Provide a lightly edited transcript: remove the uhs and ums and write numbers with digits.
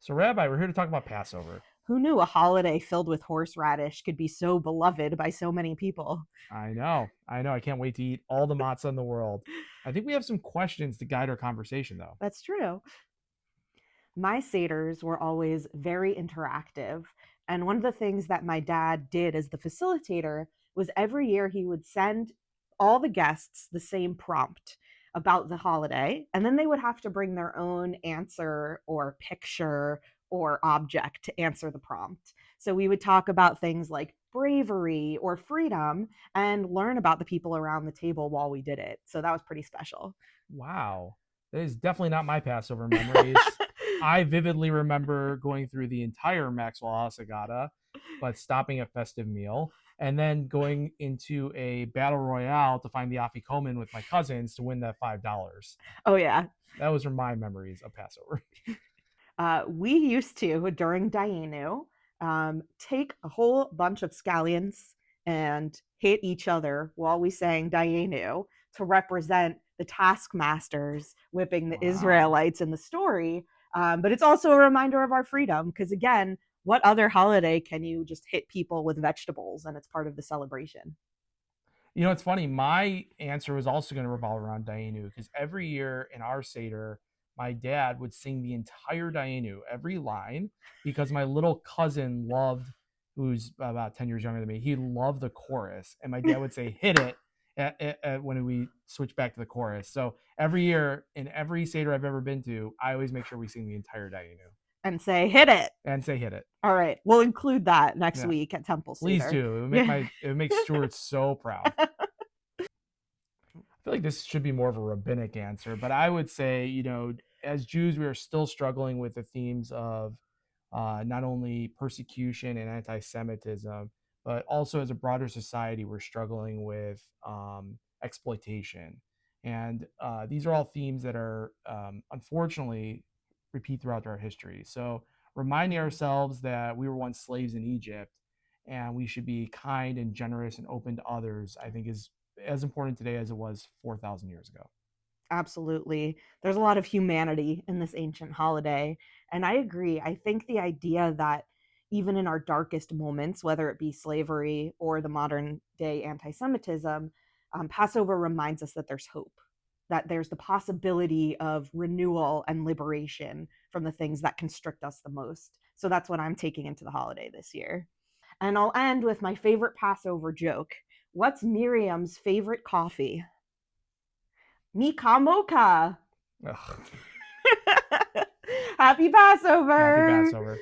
So, Rabbi, we're here to talk about Passover. Who knew a holiday filled with horseradish could be so beloved by so many people? I know. I can't wait to eat all the matzah in the world. I think we have some questions to guide our conversation, though. That's true. My Seder's were always very interactive. And one of the things that my dad did as the facilitator was every year he would send all the guests the same prompt about the holiday. And then they would have to bring their own answer or picture or object to answer the prompt. So we would talk about things like bravery or freedom and learn about the people around the table while we did it. So that was pretty special. Wow. That is definitely not my Passover memories. I vividly remember going through the entire Maxwell Hasagata, but stopping at festive meal and then going into a battle royale to find the Afikoman with my cousins to win that $5. Oh, yeah. Those are my memories of Passover. We used to, during Dayenu, take a whole bunch of scallions and hit each other while we sang Dayenu to represent the taskmasters whipping the Israelites in the story. But it's also a reminder of our freedom because, again, what other holiday can you just hit people with vegetables and it's part of the celebration? You know, it's funny. My answer was also going to revolve around Dayenu because every year in our Seder, my dad would sing the entire Dayenu, every line, because my little cousin loved, who's about 10 years younger than me, he loved the chorus. And my dad would say, hit it when we switch back to the chorus. So every year in every Seder I've ever been to, I always make sure we sing the entire Dayenu. And say, hit it. And say, hit it. All right. We'll include that next week at Temple Seder. Please do. It would make Stuart so proud. I feel like this should be more of a rabbinic answer, but I would say, you know, as Jews, we are still struggling with the themes of not only persecution and anti-Semitism, but also as a broader society, we're struggling with exploitation. And these are all themes that are unfortunately repeat throughout our history. So reminding ourselves that we were once slaves in Egypt and we should be kind and generous and open to others, I think is as important today as it was 4,000 years ago. Absolutely. There's a lot of humanity in this ancient holiday. And I agree. I think the idea that even in our darkest moments, whether it be slavery or the modern day anti Semitism, Passover reminds us that there's hope, that there's the possibility of renewal and liberation from the things that constrict us the most. So that's what I'm taking into the holiday this year. And I'll end with my favorite Passover joke. What's Miriam's favorite coffee? Mika Mocha. Happy Passover. Happy Passover.